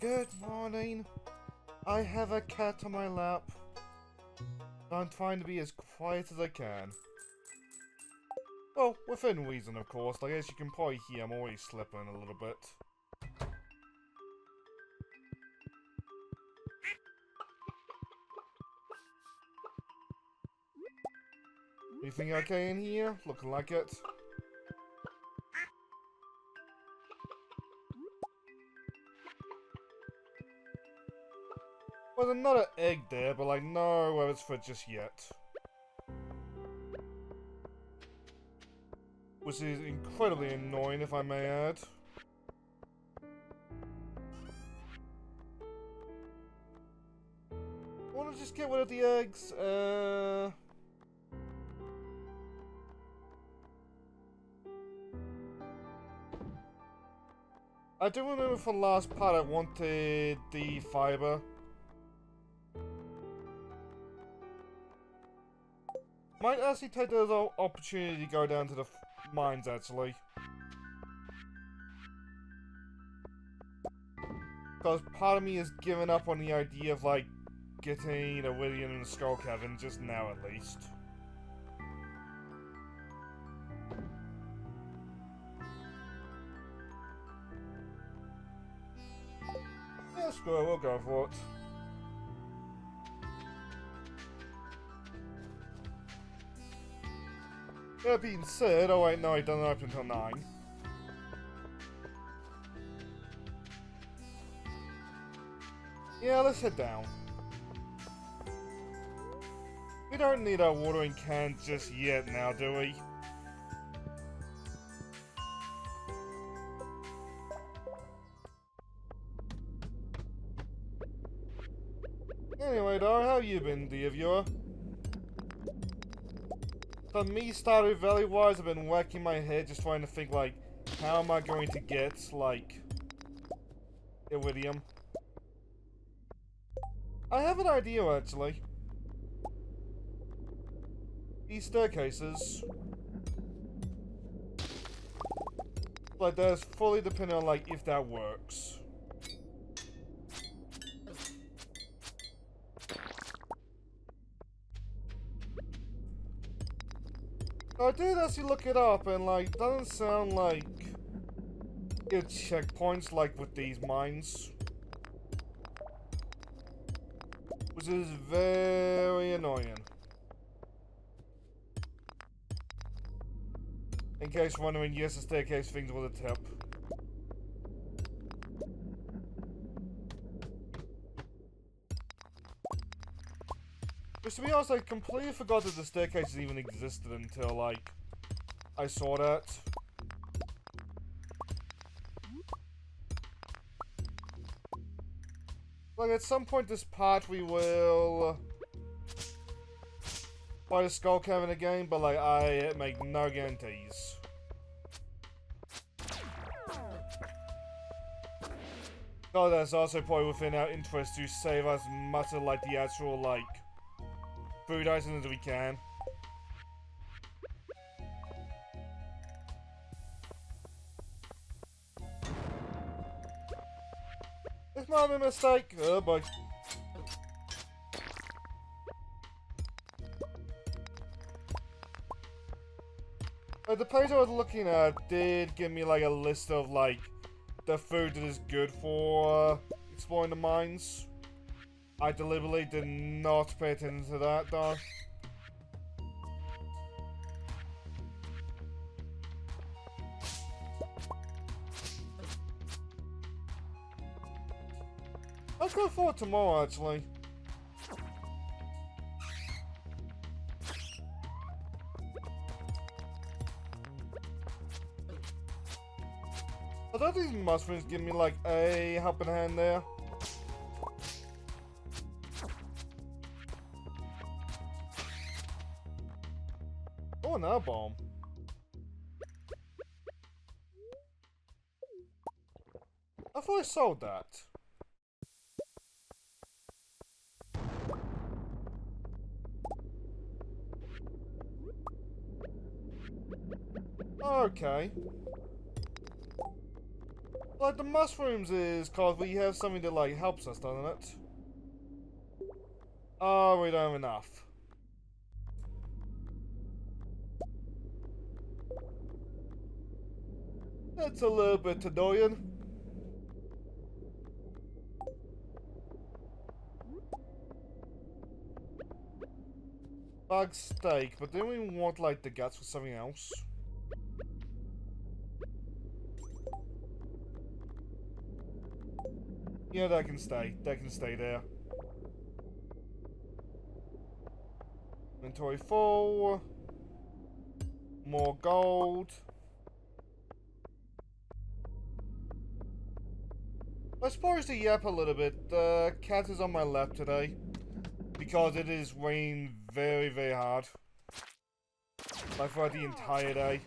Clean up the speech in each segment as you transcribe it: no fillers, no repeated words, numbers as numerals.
Good morning. I have a cat on my lap. I'm trying to be as quiet as I can. Well, within reason, of course. Like, as you can probably hear, I'm already slipping a little bit. Anything okay in here? Looking like it. Well, there's another egg there, but like, no where it's for just yet. Which is incredibly annoying, if I may add. I want to just get rid of the eggs. I do remember from the last part I wanted the fiber. Might actually take the opportunity to go down to the mines, actually. Because part of me has given up on the idea of, like, getting Iridium and Skull Cavern, just now at least. Yeah, screw it, we'll go for it. That being said, oh wait, no, it doesn't open until 9. Yeah, let's head down. We don't need our watering can just yet now, do we? Anyway though, how you been, dear viewer? For me, Stardew Valley wise, I've been whacking my head just trying to think, like, how am I going to get, like, Iridium? I have an idea, actually. These staircases. Like, that's fully dependent on, like, if that works. I did actually look it up, and, like, doesn't sound like it's checkpoints like with these mines. Which is very annoying. In case you're wondering, yes, the staircase things was a tip. Which, to be honest, I completely forgot that the staircases even existed until, like, I saw that. Like, at some point this part we will buy the Skull Cavern again, but, like, I make no guarantees. Oh, that's also probably within our interest to save as much of, like, the actual, like, food items as we can. It's not a mistake. Oh boy. The page I was looking at did give me like a list of like the food that is good for exploring the mines. I deliberately did not pay attention to that though. Let's go for it tomorrow, actually. I thought these mushrooms give me like a helping hand there. Oh, another bomb. I thought I sold that. Okay. Like, the mushrooms is cause we have something that, like, helps us, doesn't it? Oh, we don't have enough. That's a little bit annoying. Bug steak, but then we want, like, the guts for something else. Yeah, that can stay. That can stay there. Inventory full. More gold. I suppose to yap a little bit. The cat is on my lap today. Because it is raining very, very hard. Like throughout the entire day.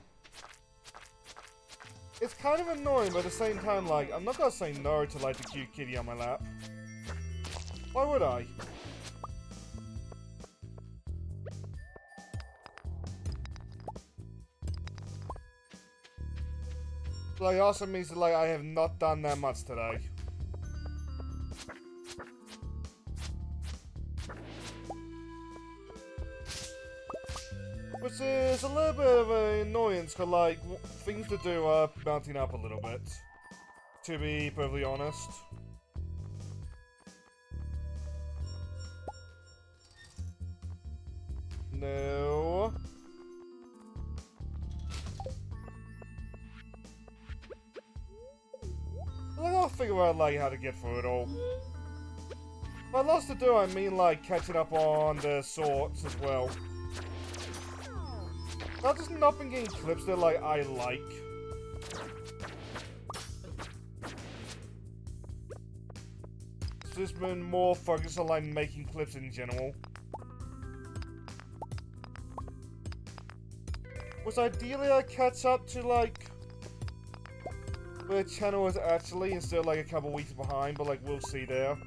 It's kind of annoying, but at the same time, like, I'm not gonna say no to, like, the cute kitty on my lap. Why would I? Like, also means that, like, I have not done that much today. Which is a little bit of an annoyance, because, like, things to do are mounting up a little bit. To be perfectly honest. No. I gotta figure out, like, how to get through it all. By lots to do, I mean, like, catching up on the sorts as well. I've just not been getting clips that, like, I like. It's just been more focused on, like, making clips in general. Which ideally I catch up to, like, where the channel is actually, instead of, like, a couple weeks behind, but, like, we'll see there.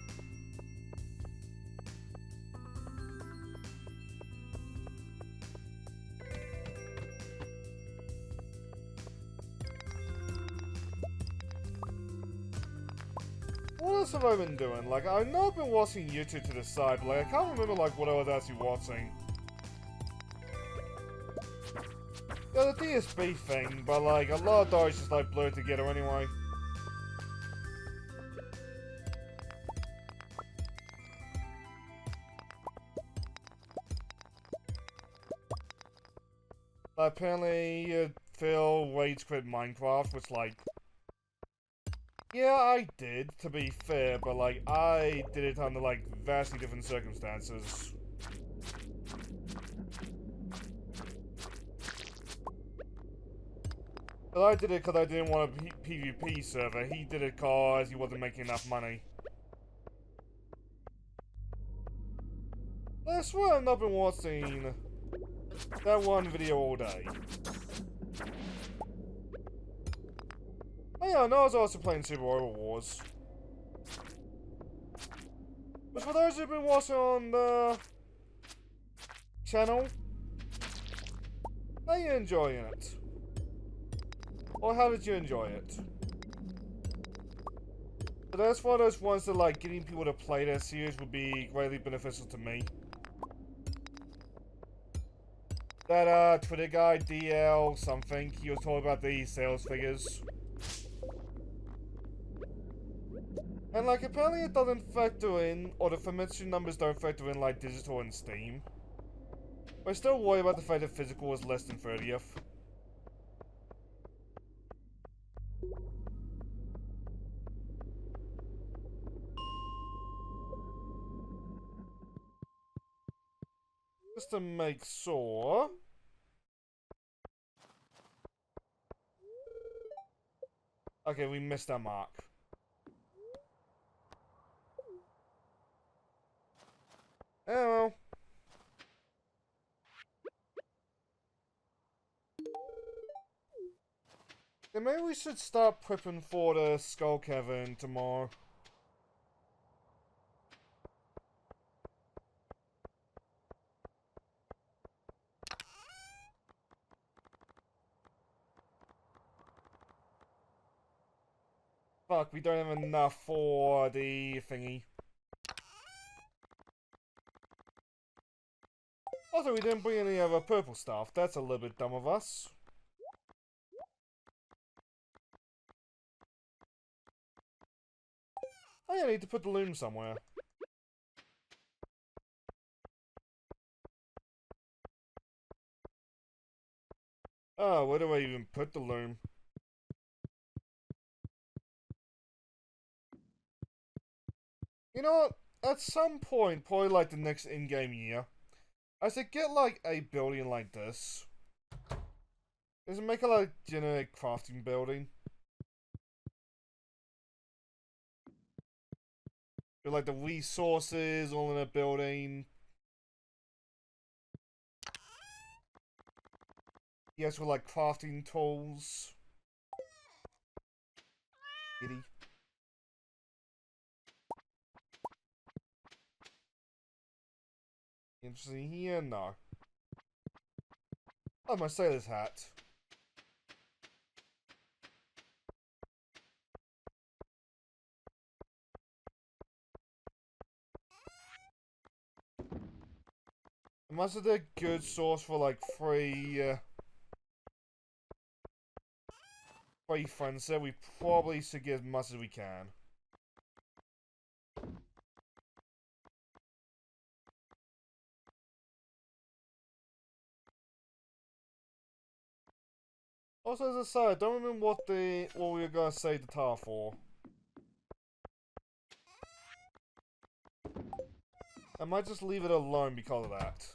What else have I been doing? Like, I know I've been watching YouTube to the side, but, like, I can't remember, like, what I was actually watching. Yeah, the DSB thing, but, like, a lot of those just, like, blurred together anyway. Apparently, Phil rage quit Minecraft, which, like... Yeah, I did, to be fair, but, like, I did it under, like, vastly different circumstances. But I did it because I didn't want a PvP server. He did it because he wasn't making enough money. I swear I've not been watching that one video all day. Oh yeah, I know I was also playing Super Royal Wars. But for those who've been watching on the channel, are you enjoying it? Or how did you enjoy it? But that's one of those ones that, like, getting people to play that series would be greatly beneficial to me. That, Twitter guy, DL something, he was talking about the sales figures. And, like, apparently it doesn't factor in, or the Famitsu numbers don't factor in, like, digital and Steam. But I still worry about the fact that physical is less than 30th. Just to make sure. Okay, we missed our mark. Oh well. Then maybe we should start prepping for the Skull Cavern tomorrow. Fuck, we don't have enough for the thingy. Also, we didn't bring any other purple stuff. That's a little bit dumb of us. Oh yeah, I need to put the loom somewhere. Oh, where do I even put the loom? You know what? At some point, probably like the next in-game year, I should get like a building like this. Does it make a like generic crafting building? With like the resources all in a building. Yes, with like crafting tools. Giddy. Interesting here? No. Oh, my sailor's hat. Mustard a good source for like free friends, so we probably should get as much as we can. Also, as a side, I don't remember what we were gonna save the tar for. I might just leave it alone because of that.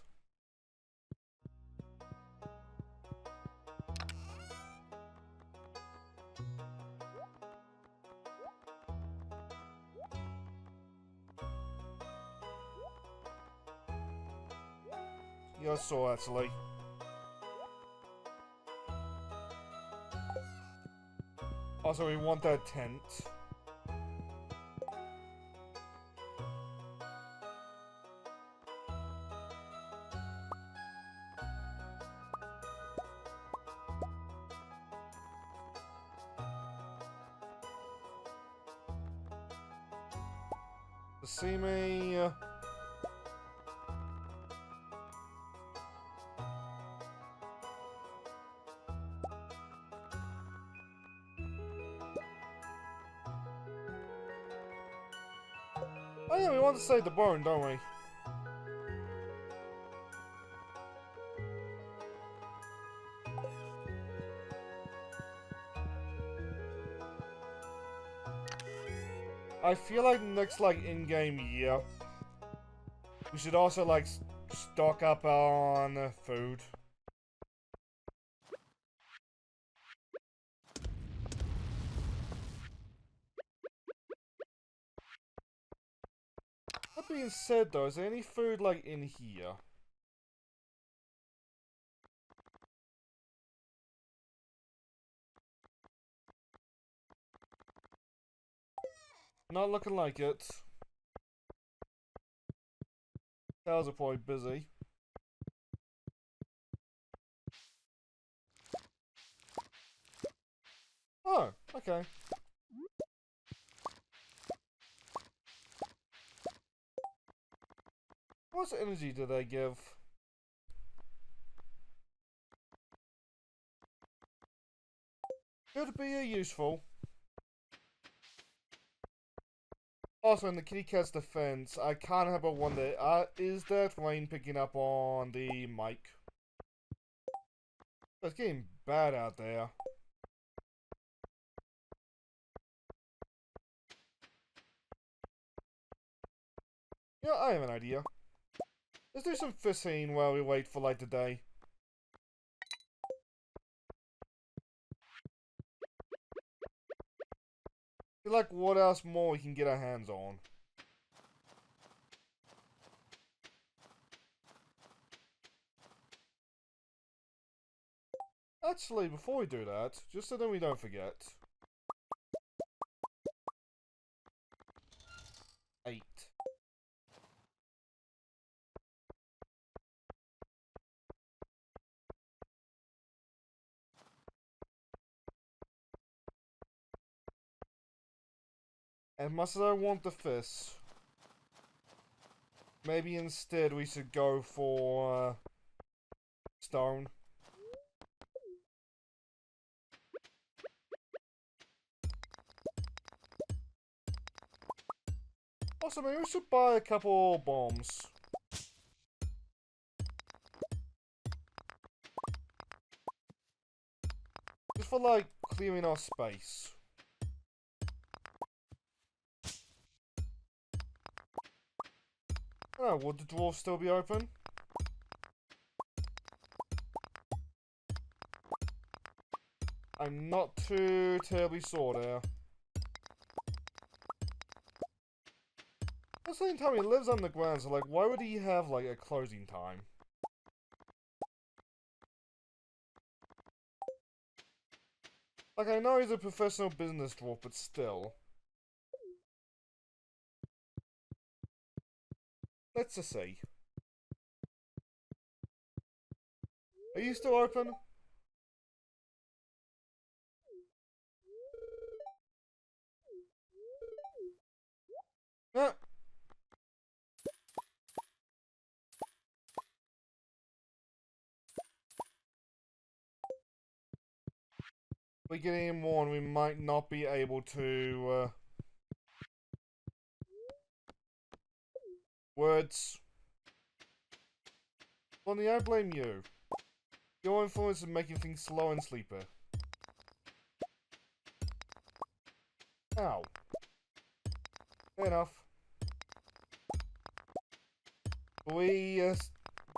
Yeah, so actually. Also, we want that tent. See me. Oh yeah, we want to save the bone, don't we? I feel like next like in-game year, we should also like stock up on food. That being said though, is there any food like in here? Not looking like it. Cows are probably busy. Oh, okay. What energy do they give? Could be useful. Also, in the kitty cat's defense, I can't help but wonder, is that rain picking up on the mic? It's getting bad out there. Yeah, I have an idea. Let's do some fishing while we wait for like the day. Like, what else more we can get our hands on? Actually, before we do that, just so that we don't forget. 8. As much as I want the fish, maybe instead we should go for stone. Also, maybe we should buy a couple bombs. Just for, like, clearing our space. Oh, would the dwarf still be open? I'm not too terribly sure there. At the same time, he lives underground, so, like, why would he have, like, a closing time? Like, I know he's a professional business dwarf, but still. Let's just see. Are you still open? Yeah. We get any more and we might not be able to, words. Bonnie, I blame you. Your influence is making things slow and sleeper. Ow. Fair enough. We,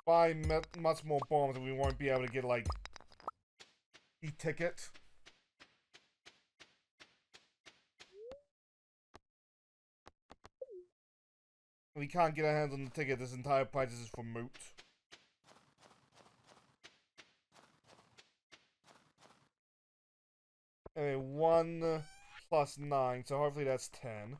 buy much more bombs and we won't be able to get, like, e-ticket. We can't get our hands on the ticket, this entire price is for moot. Anyway, 1 plus 9, so hopefully that's 10.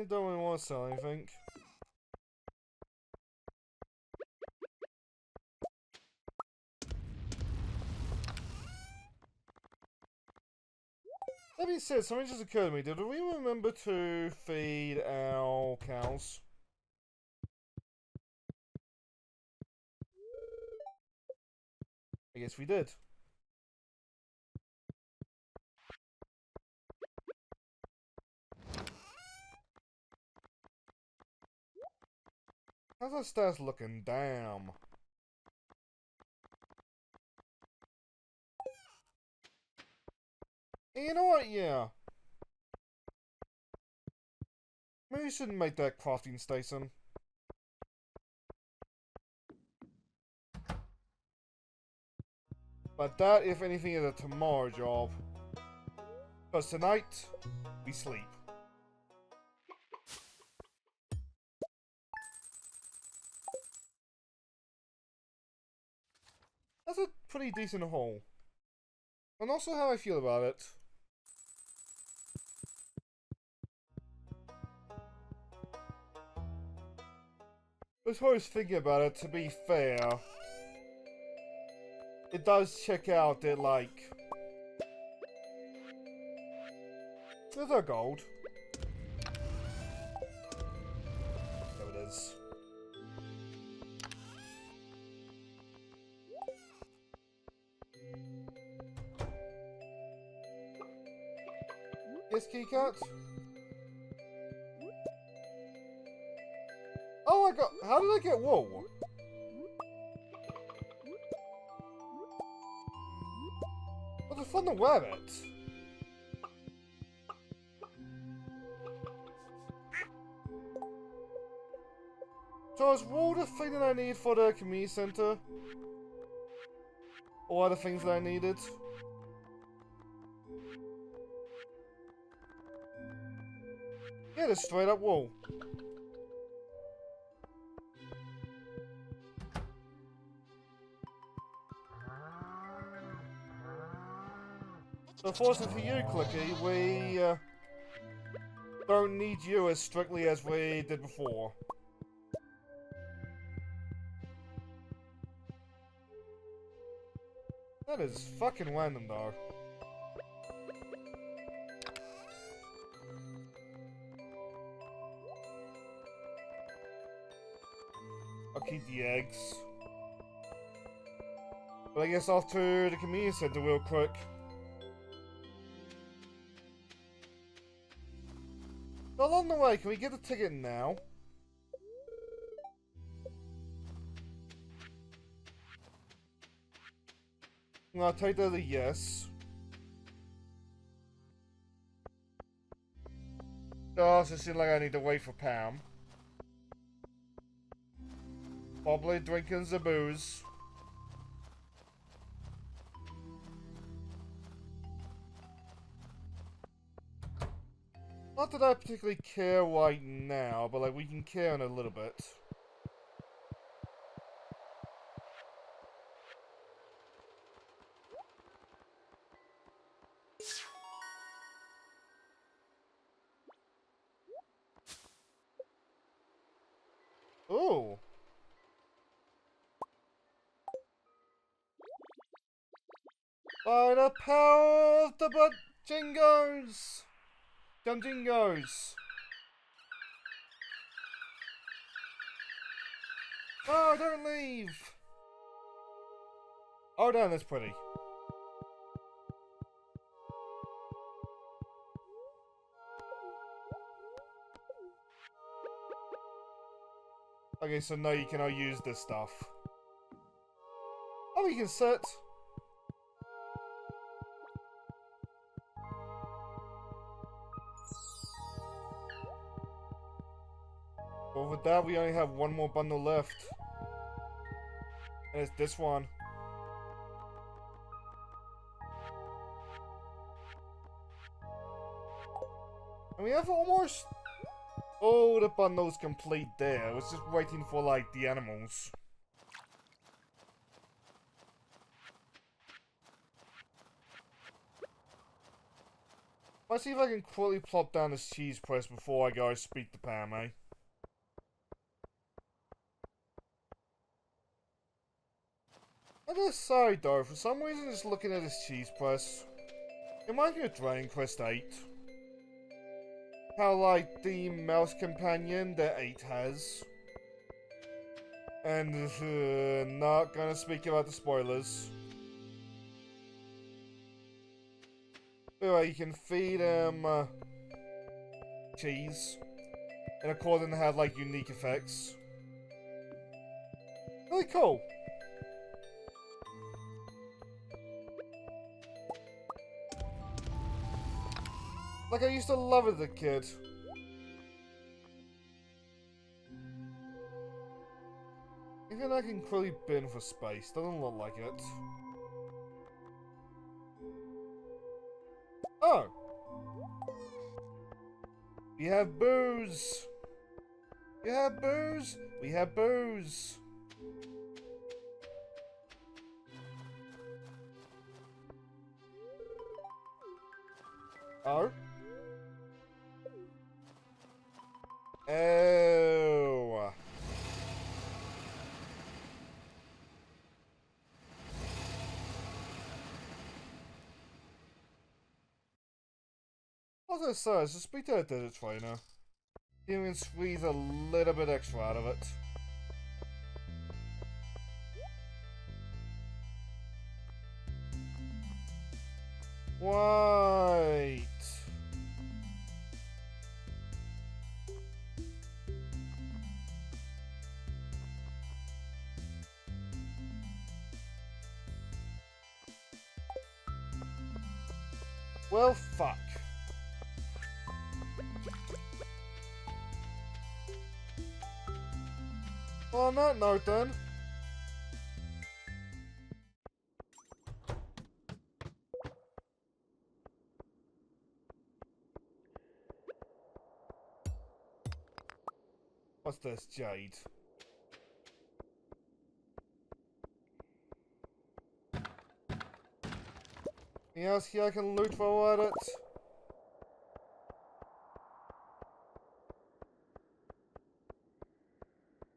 Don't really want to sell anything. That being said, something just occurred to me. Did we remember to feed our cows? I guess we did. How's our stats looking? Damn. You know what? Yeah. Maybe we shouldn't make that crafting station. But that, if anything, is a tomorrow job. Because tonight, we sleep. That's a pretty decent haul. And also how I feel about it. As far as thinking about it, to be fair, it does check out that, like, there's our gold. There it is. Yes, keycard? Oh my god, how did I get wool? What the fun to wear it? So is wool the thing that I need for the community center? Or other things that I needed? Yeah, just straight up wool. So fortunately for you, Clicky, we don't need you as strictly as we did before. That is fucking random, though. I'll keep the eggs. But I guess off to the community center real quick. So along the way, can we get a ticket now? I'll take that as a yes. Oh, so it seems like I need to wait for Pam. Probably drinking the booze. Not that I particularly care right now, but like we can care in a little bit. Ooh. By the power of the butt jingos! Jum jingos! Oh, don't leave! Oh, damn, that's pretty. Okay, so now you cannot use this stuff. Oh, you can sit. But with that, we only have one more bundle left. And it's this one. And we have almost all the bundles complete there. I was just waiting for, like, the animals. Let's see if I can quickly plop down this cheese press before I go speak to Pam, eh? On the side though, for some reason just looking at this cheese press, it reminds me of Dragon Quest 8. How like the mouse companion that 8 has. And not gonna speak about the spoilers. Anyway, you can feed him cheese. And according to have like unique effects. Really cool. Like I used to love it as a kid. Even I can quickly bin for space. Doesn't look like it. Oh! We have booze! We have booze! We have booze! Oh? Oh. What I say is, just speak to a desert trainer. See if we can squeeze a little bit extra out of it. Wait. Well, fuck. Well, on that note then. What's this, Jade? Anything else here I can loot while at it?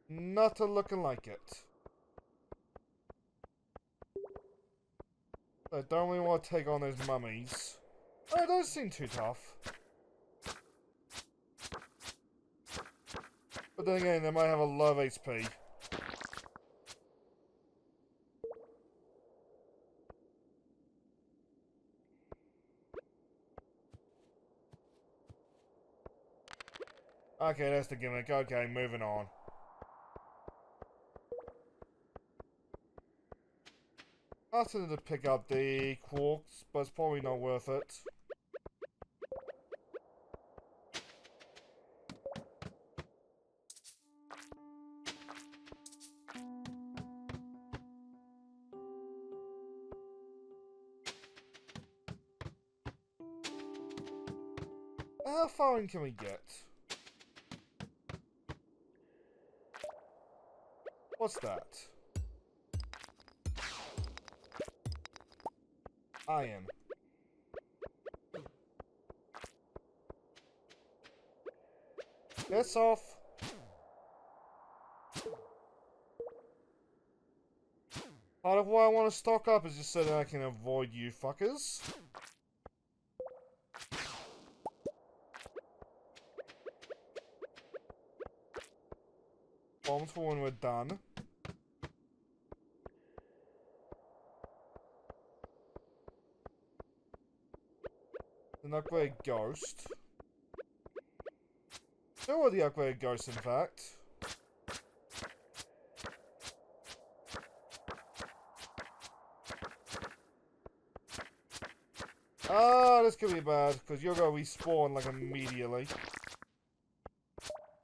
Not a looking like it. I don't really want to take on those mummies. Oh, it doesn't seem too tough. But then again, they might have a lot of HP. Okay, that's the gimmick. Okay, moving on. I wanted to pick up the quarks, but it's probably not worth it. How far in can we get? What's that? Iron. That's off. Part of why I want to stock up is just so that I can avoid you fuckers. Bombs for when we're done. An upgrade ghost. There were the upgraded ghosts, in fact. Ah, this could be bad, because you're gonna respawn, like, immediately.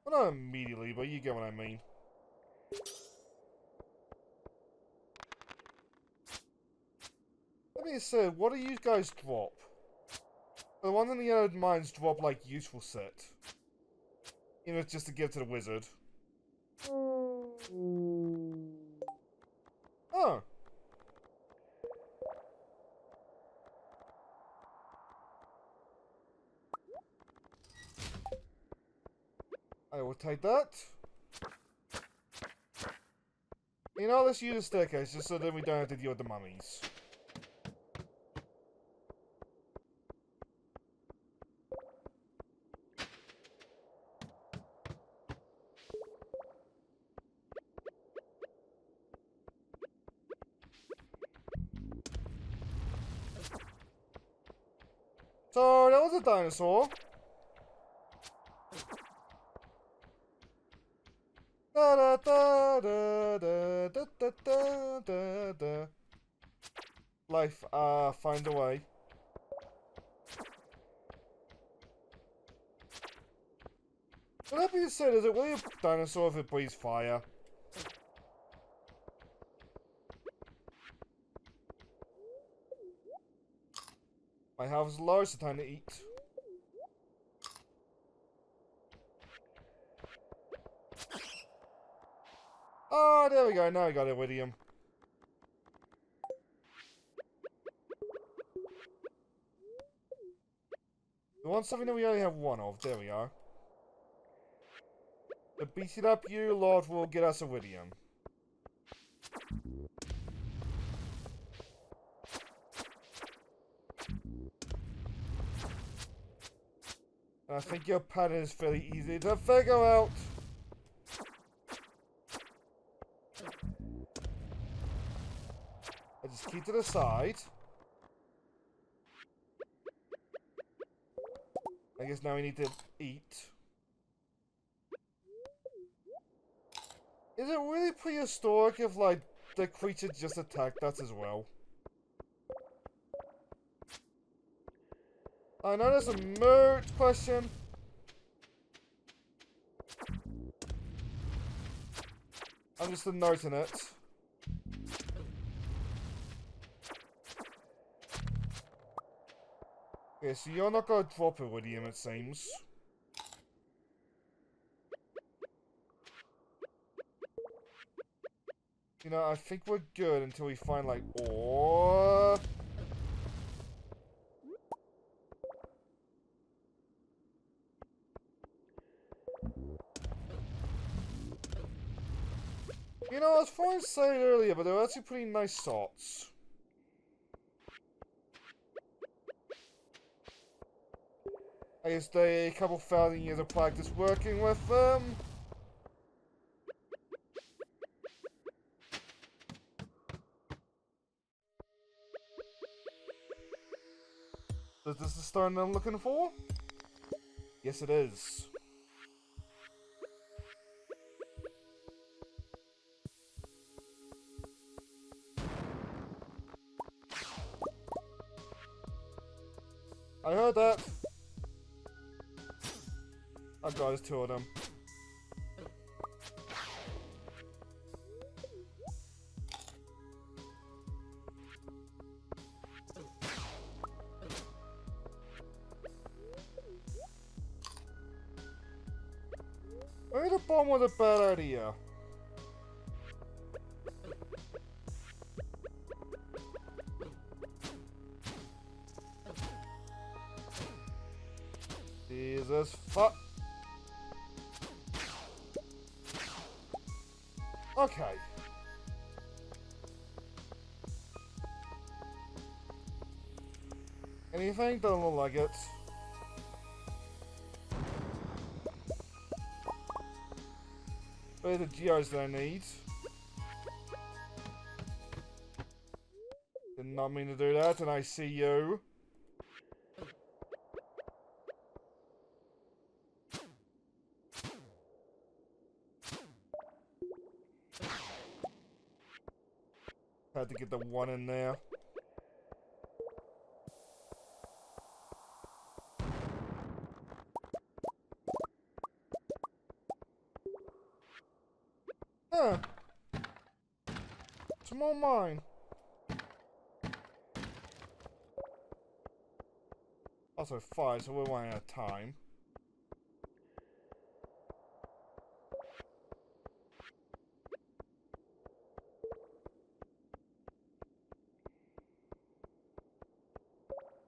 Well, not immediately, but you get what I mean. That being said, what do you guys drop? The ones in the other mines drop, like, useful set. Even if it's just to give to the wizard. Oh. I will take that. You know, let's use the staircase just so that we don't have to deal with the mummies. So, that was a dinosaur. Da da da da da da da da da da. Life, find a way. Well, that being said, is it really a dinosaur if it breathes fire? My health is low, so time to eat. Oh, there we go. Now I got Iridium. We want something that we only have one of. There we are. The beat it up, you Lord, will get us Iridium. I think your pattern is fairly easy to figure out. I just keep to the side. I guess now we need to eat. Is it really prehistoric if, like, the creature just attacked us as well? I know that's a moot question. I'm just noting it. Okay, so you're not gonna drop Iridium, it seems. You know, I think we're good until we find, like, ore. You know, I was trying to say it earlier, but they're actually pretty nice sorts. I used a couple thousand years of practice working with them. Is this the stone I'm looking for? Yes, it is. I heard that. Oh god, there's two of them. Maybe the bomb was a bad idea. Jesus fuck. Okay. Anything? Doesn't look like it. Where are the geos that I need? Did not mean to do that, and I see you. Had to get the one in there. Huh. It's more mine. Also 5, so we're running out of time.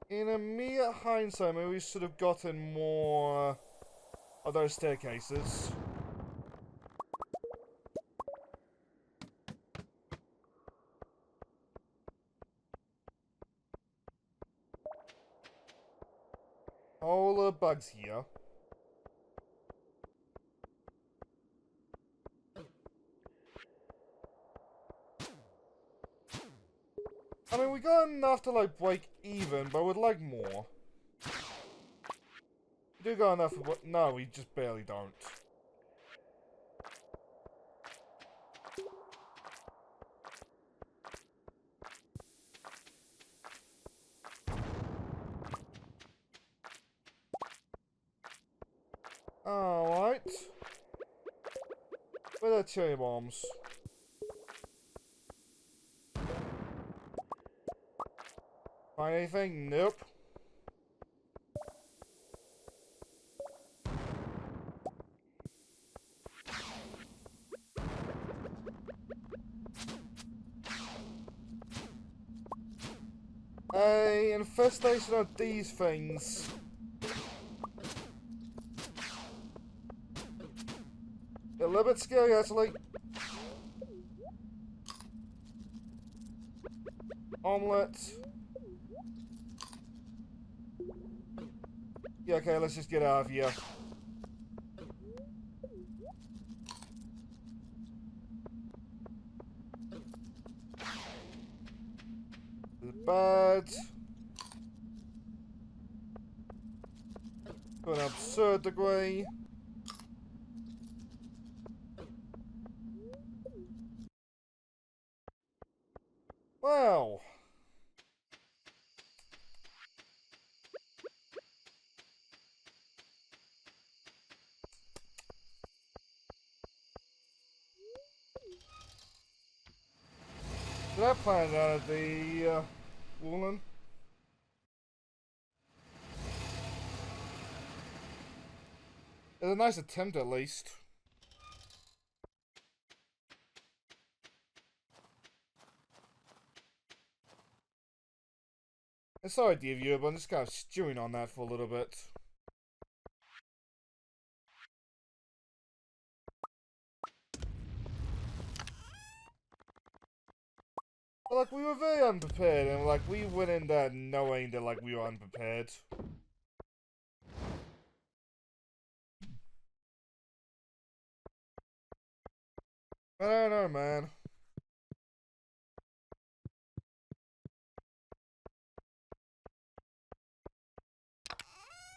In immediate hindsight, maybe we should have gotten more of those staircases. All the bugs here. I mean, we got enough to, like, break even, but we'd like more. We do got enough, but no, we just barely don't. Alright. Where are the cherry bombs? Find anything? Nope. A infestation of these things. A little bit scary, actually. Omelette. Yeah, okay, let's just get out of here. This is bad. To an absurd degree. Wow. Did I plan it out of the woolen? It's a nice attempt, at least. And sorry, dear viewer, but I'm just kind of stewing on that for a little bit. But, like, we were very unprepared, and, like, we went in there knowing that, like, we were unprepared. I don't know, man.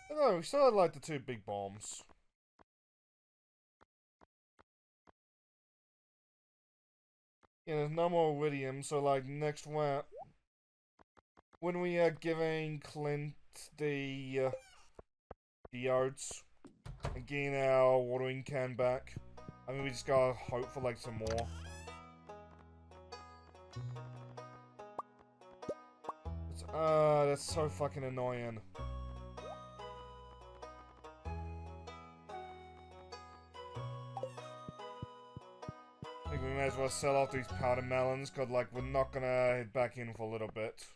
No, we still had like the 2 big bombs. Yeah, there's no more Iridium, so like next round, when we are giving Clint the geodes and getting our watering can back, I mean we just gotta hope for like some more. That's so fucking annoying. I think we may as well sell off these powder melons, cause like we're not gonna head back in for a little bit.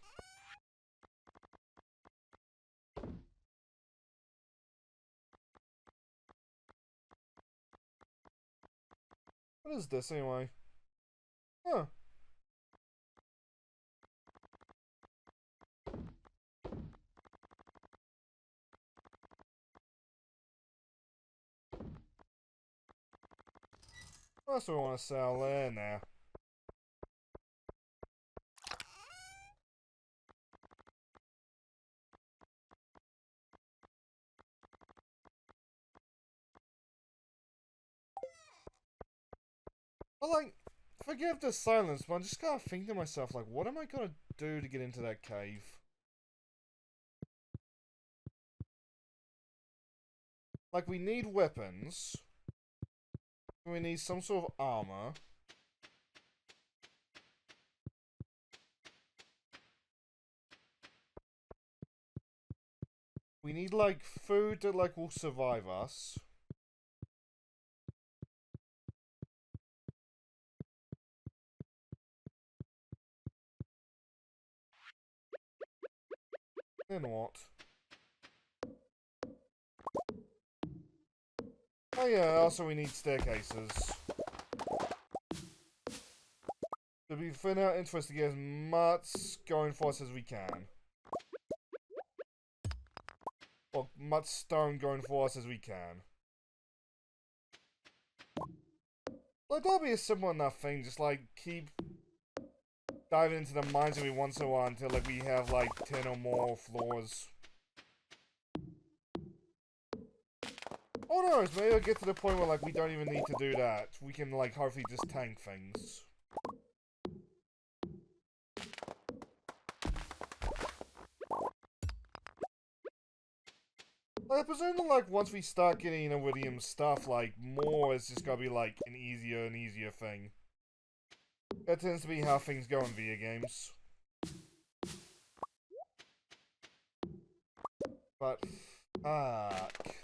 What is this anyway? Huh. What else do we want to sell there now? But like, forgive the silence, but I just gotta think to myself, like, what am I gonna do to get into that cave? Like, we need weapons. We need some sort of armor. We need, like, food that, like, will survive us. Then what? Oh yeah, also we need staircases. So we find out interesting to get as much going for us as we can. Or much stone going for us as we can. Like, that'll be a simple enough thing, just like, keep diving into the mines every once in a while until like we have like 10 or more floors. Oh no, maybe it'll get to the point where like we don't even need to do that. We can like hopefully just tank things. I presume that like once we start getting Iridium stuff, like more is just gonna be like an easier and easier thing. That tends to be how things go in video games. But fuck.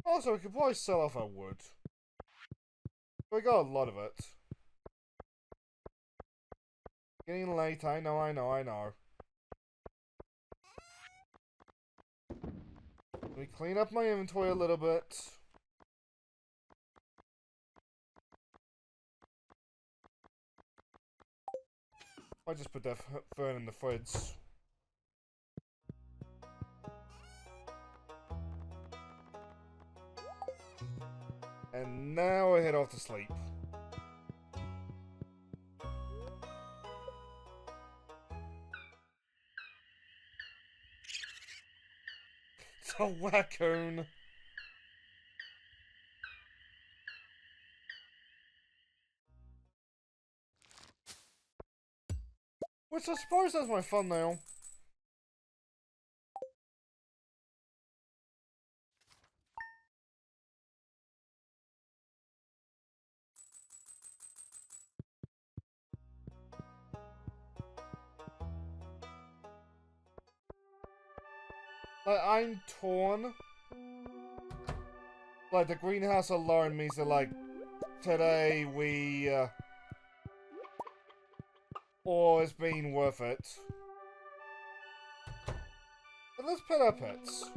Also, we could probably sell off our wood. We got a lot of it. Getting late, I know. Let me clean up my inventory a little bit. I just put that fern in the fridge. And now I head off to sleep. It's a raccoon. Which I suppose that's my thumbnail. Like, I'm torn. Like, the greenhouse alone means that, like, today we, or it's been worth it. But let's pet our pets.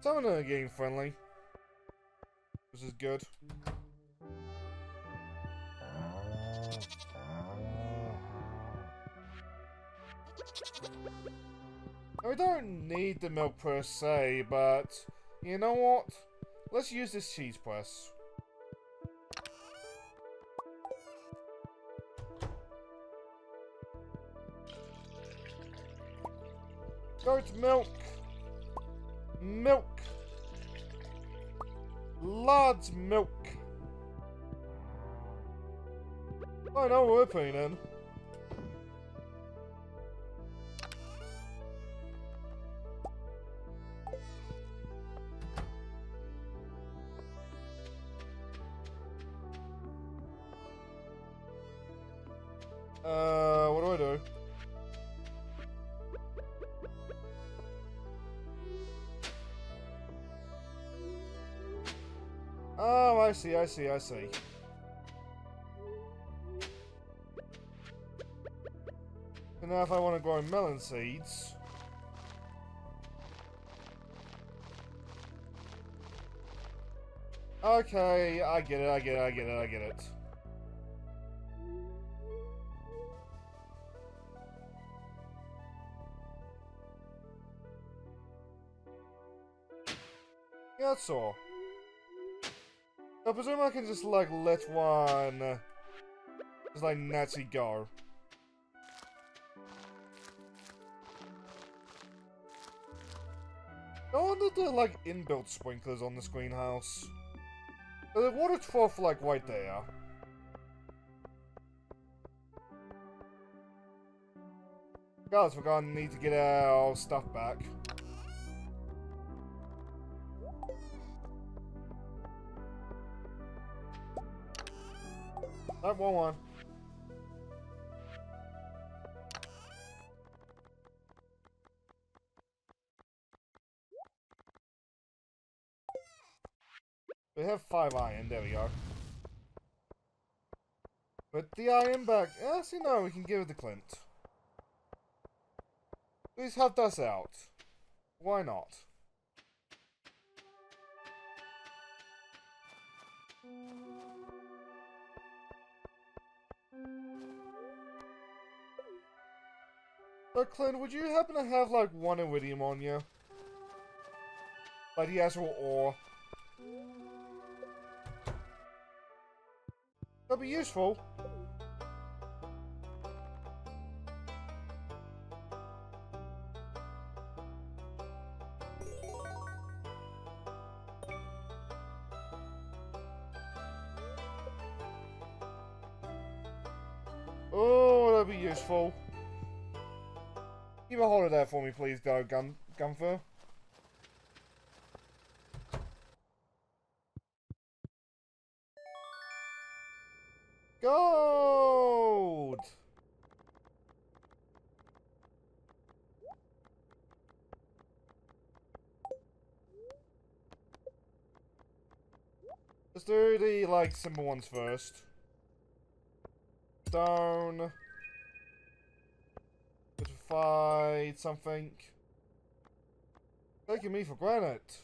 Some of them are getting friendly. This is good. We don't need the milk per se, but you know what? Let's use this cheese press. Goat milk. Milk. Lard's milk. I know what we're putting in. What do I do? Oh, I see. And now if I want to grow melon seeds... Okay, I get it. Yeah, that's all. I presume I can just, like, let one... just, like, naturally go. I wonder if there are, like, inbuilt sprinklers on this greenhouse. There's a water trough, like, right there. Guys, we're gonna need to get our stuff back. That one. We have 5 iron, there we go. Put the iron back. Actually, no, we can give it to Clint. Please help us out. Why not? So, Clint, would you happen to have, like, 1 Iridium on you? Like the actual ore? That'd be useful. Oh, that'd be useful. Keep a hold of that for me, please, Gunther. Gold! Let's do the, like, simple ones first. Stone. Vitrified something. Taking me for granite.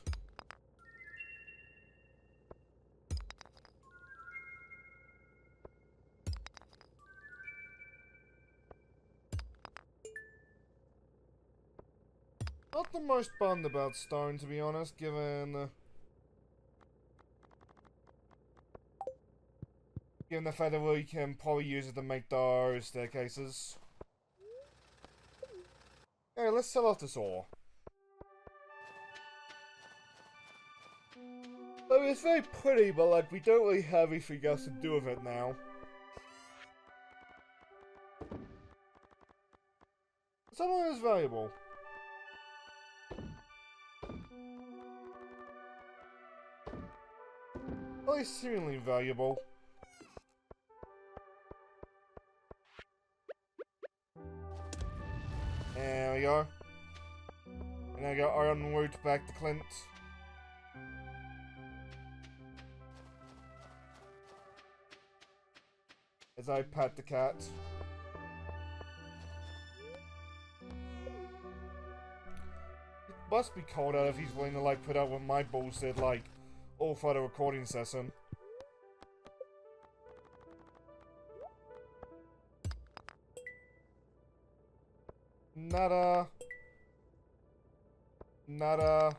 Not the most bummed about stone, to be honest, given the fact that we can probably use it to make those staircases. Hey, let's sell off this ore. I mean, it's very pretty, but like, we don't really have anything else to do with it now. Some of it is valuable. At least seemingly valuable. There we go. And I got en route back to Clint. As I pat the cat. must be cold out if he's willing to, like, put up with my bullshit, like, all for the recording session. Nada. Nada.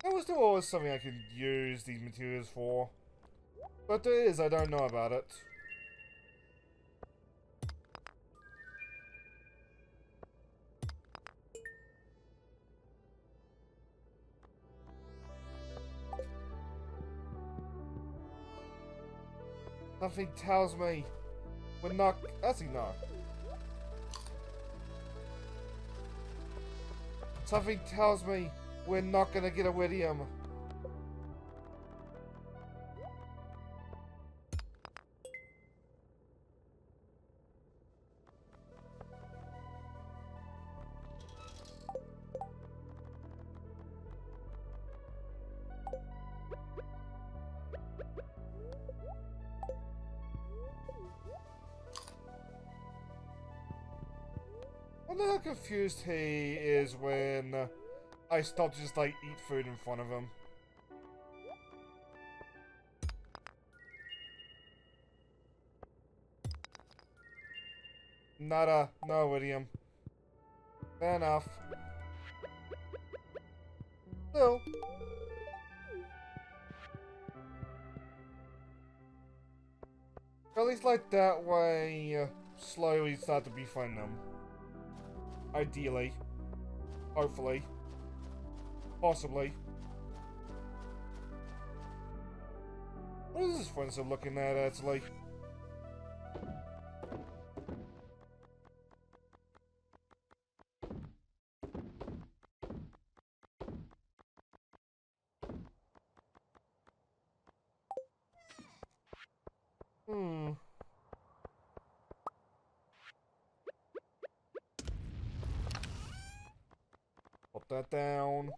There was still always something I could use these materials for. But there is, I don't know about it. Something tells me we're not... Actually, no. Something tells me we're not gonna get Iridium. I wonder how confused he is when I stop to just, like, eat food in front of him. Nada. No Iridium. Fair enough. Still. At least, like, that way, slowly start to befriend them. Ideally. Hopefully. Possibly. What is this friend still looking at, actually? Put that down.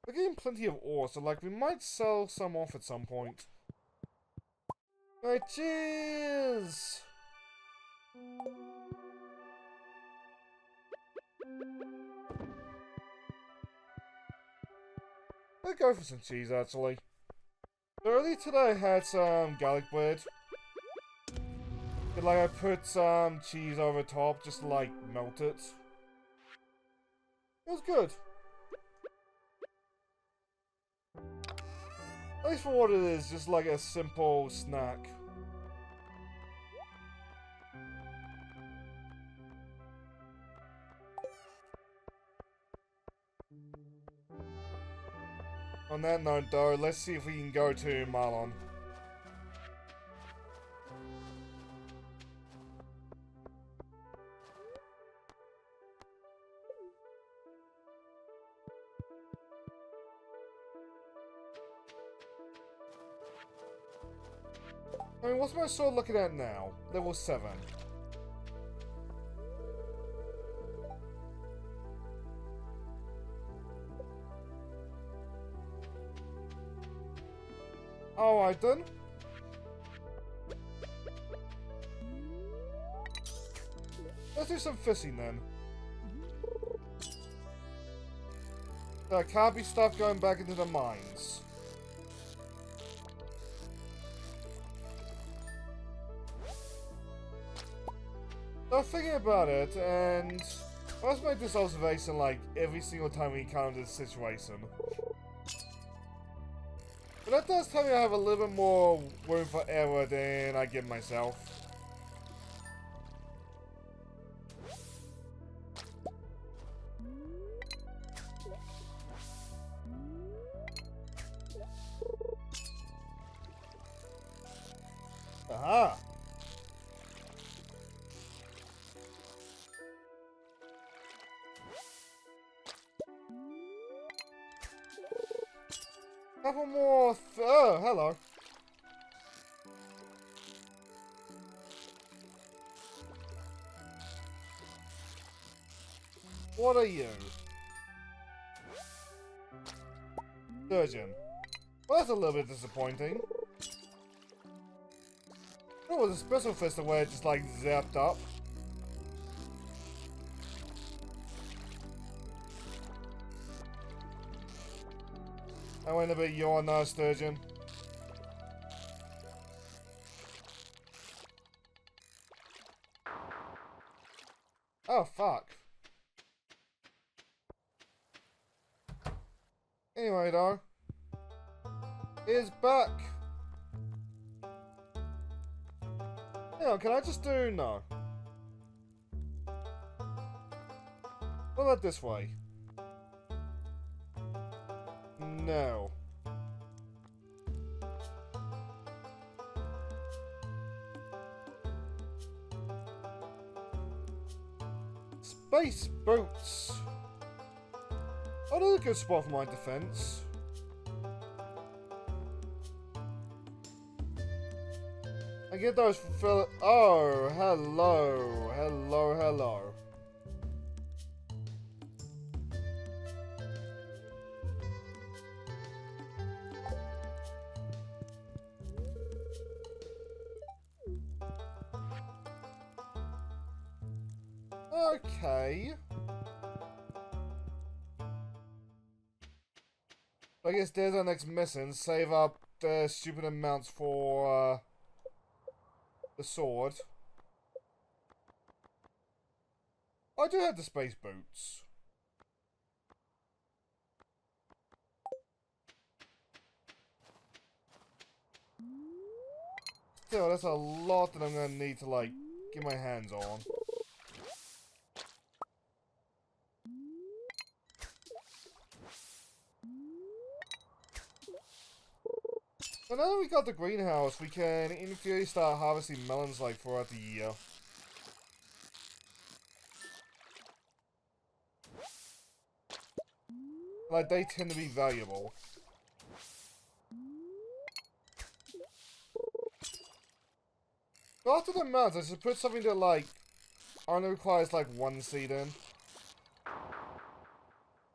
We're getting plenty of ore, so, like, we might sell some off at some point. Alright, cheers! I'll go for some cheese, actually. Earlier today I had some garlic bread. But, like, I put some cheese over top just to, like, melt it. It was good. At least for what it is, just like a simple snack. On that note, though, let's see if we can go to Marlon. I mean, what's my sword looking at now? Level 7. Alright then. Let's do some fishing then. There can't be stuff going back into the mines. I was thinking about it, and let's make this observation like every single time we encounter this situation. But that does tell me I have a little bit more room for error than I give myself. Aha! Couple more. Oh, hello. What are you? Surgeon. Well, that's a little bit disappointing. Oh, it was a special fist where it just like zapped up. I went a bit yawn now, Sturgeon. Oh, fuck. Anyway, though. It's back. Hang on, can I just do... No. What about this way? No. Space boats. Oh, that's a good spot for my defense. I get those for Oh, hello. Hello, hello. Okay. I guess there's our next mission. Save up the stupid amounts for the sword. I do have the space boots. Still, that's a lot that I'm gonna need to like get my hands on. So now that we got the greenhouse, we can in theory start harvesting melons like throughout the year. Like, they tend to be valuable. So after the melons, I should put something that like only requires like one seed in.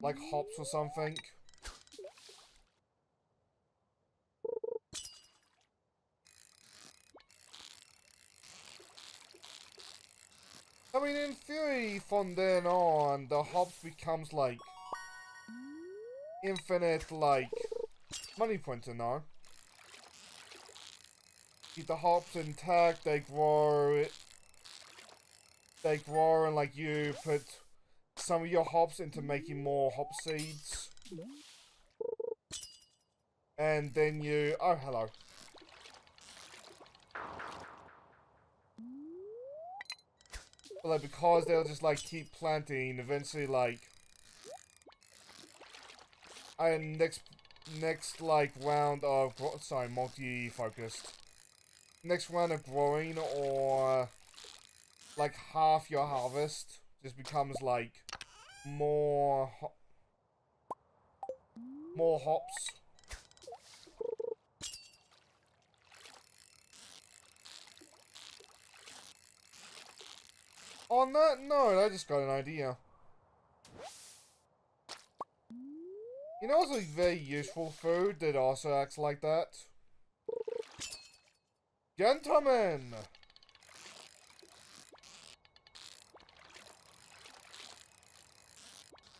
Like hops or something. I mean, in theory, from then on, the hops becomes, like, infinite, like, money pointer now. Keep the hops intact, they grow, and, like, you put some of your hops into making more hop seeds. And then you... Oh, hello. But, like, because they'll just, like, keep planting, eventually, like... And next, like, round of... Sorry, multi-focused. Next round of growing, or... Like, half your harvest just becomes, like... More hops. On that note, I just got an idea. You know what's a very useful food that also acts like that? Gentlemen!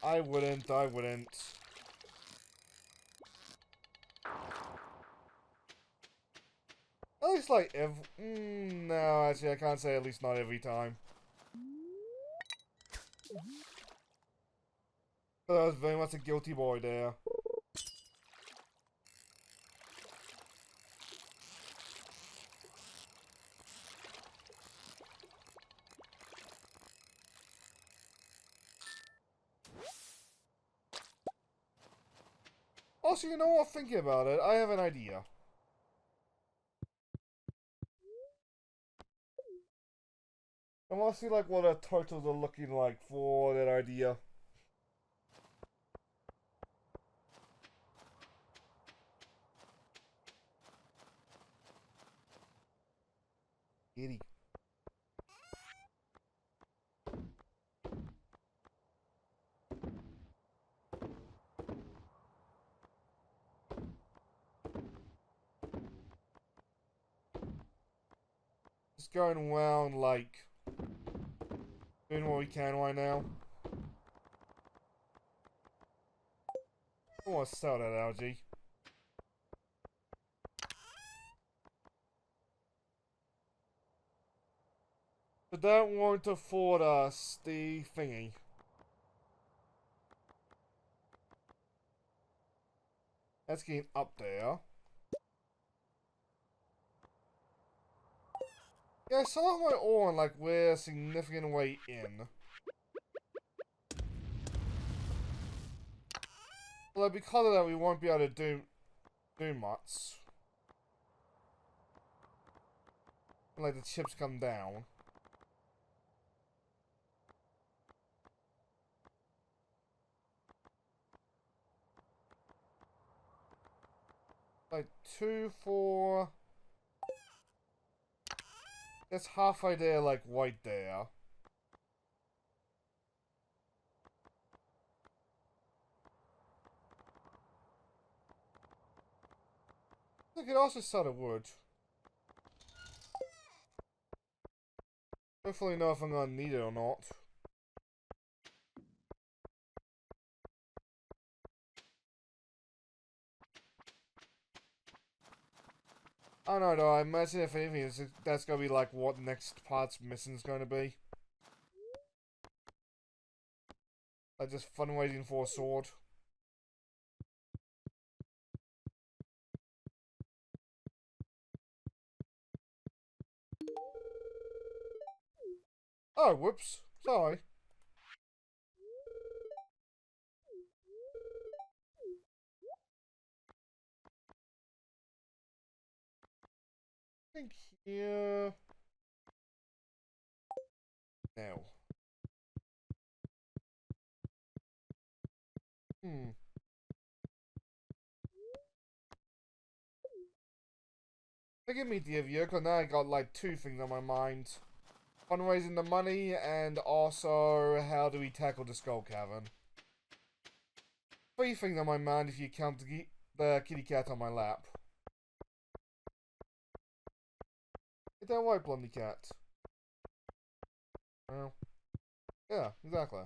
I wouldn't. At least like no, actually I can't say at least not every time. But I was very much a guilty boy there. Also, you know what? Thinking about it, I have an idea. I want to see like what our totals are looking like for that idea. Giddy. Just going around, like, doing what we can right now. I want to sell that algae. But that won't afford us the thingy. That's getting up there. Yeah, some of my ore, like, we're a significant way in. Although because of that, we won't be able to do much. Like, the chips come down. Like, 2, 4... It's halfway there, like, right there. I could also sell the wood. Hopefully know if I'm gonna need it or not. I don't know though, I imagine if anything, that's gonna be like what next part's mission's gonna be. Like just fundraising for a sword. Oh, whoops. Sorry. Thank you. Now. Forgive me, dear viewer, because now I got like 2 things on my mind. Fundraising the money, and also how do we tackle the skull cavern. 3 things on my mind if you count the kitty cat on my lap. Is that right, Blondie Cat? Well, yeah, exactly.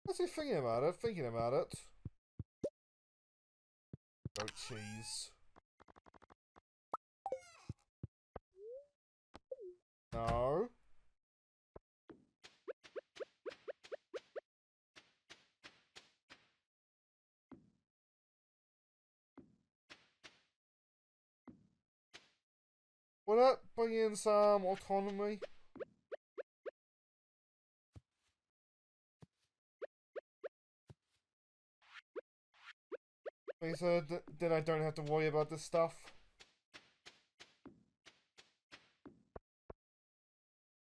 What's he thinking about it? Thinking about it. Goat cheese. No. Will that bring in some autonomy? So then I don't have to worry about this stuff.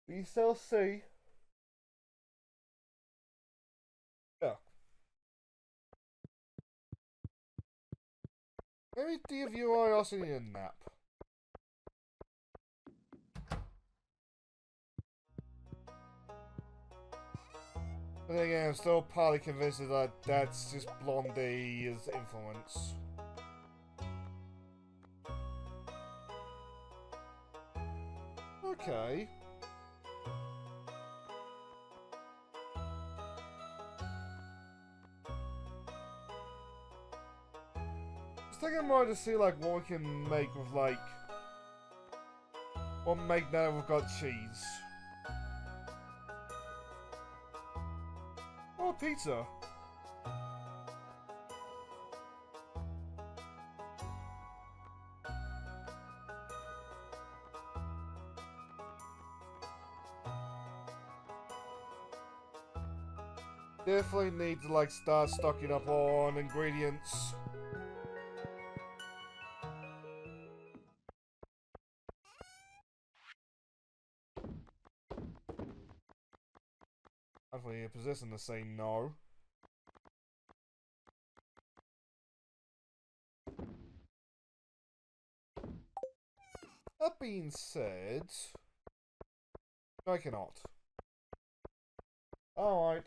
We shall see. Yeah. Maybe the viewer also need a nap. But then again, I'm still partly convinced that that's just Blondie's influence. Okay. Just thinking more to see like what we can make with like what make now we've got cheese. Oh, pizza. Definitely need to like start stocking up on ingredients. Hopefully in a position to say no. That being said, I cannot. Alright.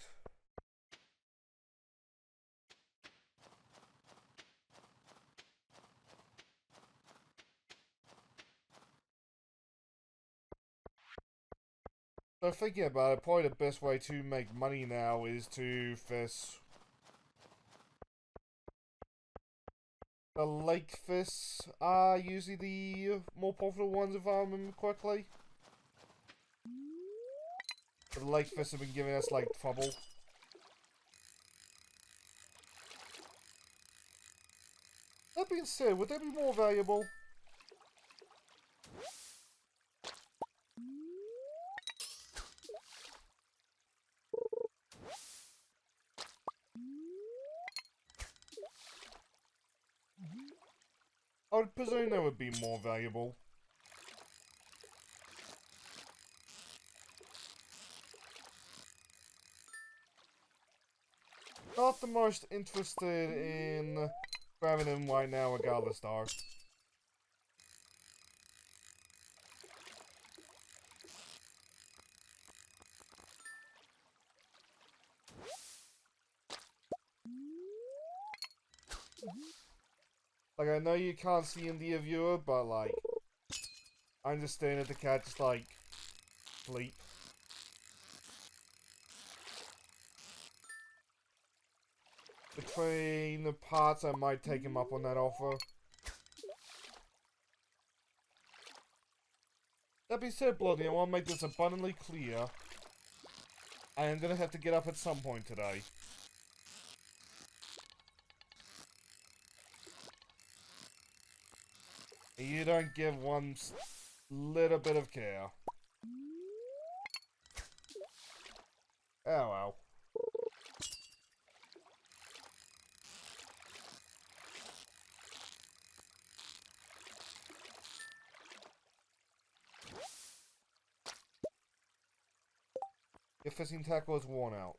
So thinking about it, probably the best way to make money now is to fish. The lake fish are usually the more popular ones if I remember correctly. The lake fish have been giving us like trouble. That being said, would they be more valuable? I would presume they would be more valuable. Not the most interested in grabbing them right now, regardless, though. Like, I know you can't see in the viewer, but, like, I'm just staring at the cat, just, like, sleep. Between the parts, I might take him up on that offer. That being said, Bloody, I want to make this abundantly clear. I am going to have to get up at some point today. You don't give one little bit of care. Oh well. Your fishing tackle is worn out.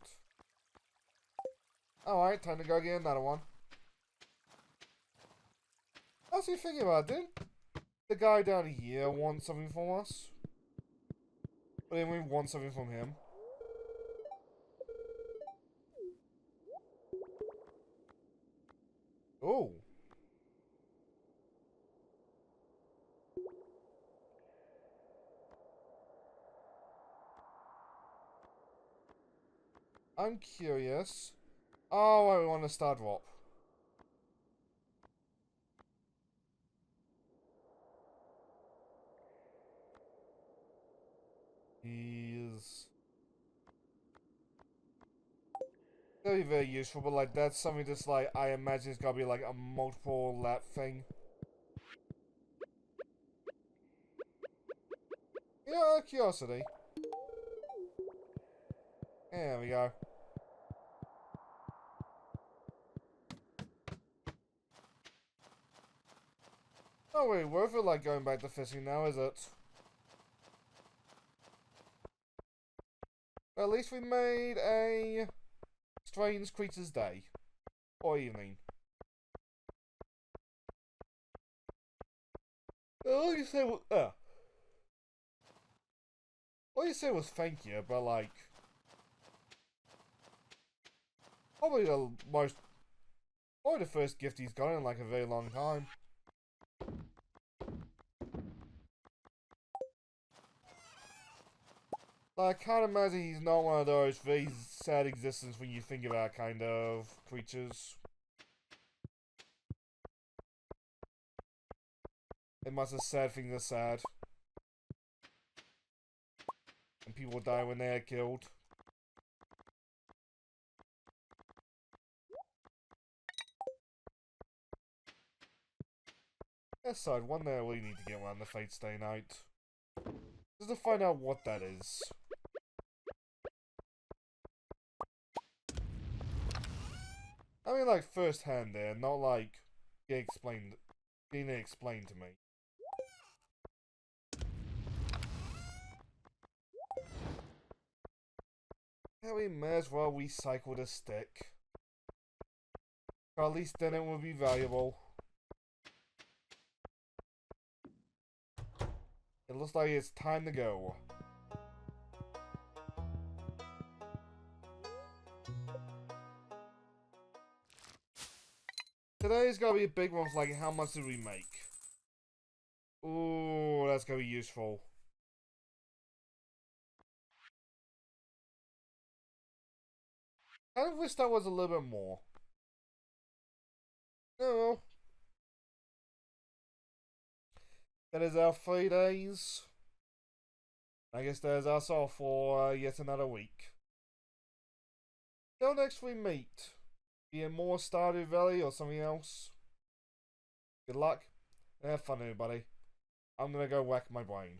Alright, time to go get another one. I was thinking about it, didn't the guy down here want something from us? Or did we want something from him? Oh. I'm curious. Oh, I want to start drop. He's gonna be very useful, but like that's something that's like I imagine it's gonna be like a multiple lap thing. Yeah, curiosity. There we go. Not really worth it like going back to fishing now, is it? At least we made a strange creature's day. Or evening. All you said was, all you said was thank you, but like, probably the first gift he's got in like a very long time. Like, I can't imagine he's not one of those very sad existence when you think about kind of creatures. It must have sad things are sad. And people die when they are killed. Aside, one day I really need to get around the Fate Stay Night. Just to find out what that is. I mean, like, first hand there, not like getting it explained to me. Yeah, we may as well recycle the stick. Or at least then it will be valuable. It looks like it's time to go. Today's gonna be a big one. Like, how much did we make? Ooh, that's gonna be useful. kind of wish that was a little bit more. Oh, that is our 3 days. I guess there's us off for yet another week. Till next we meet, be it more Stardew Valley or something else. Good luck and have fun, everybody. I'm gonna go whack my brain.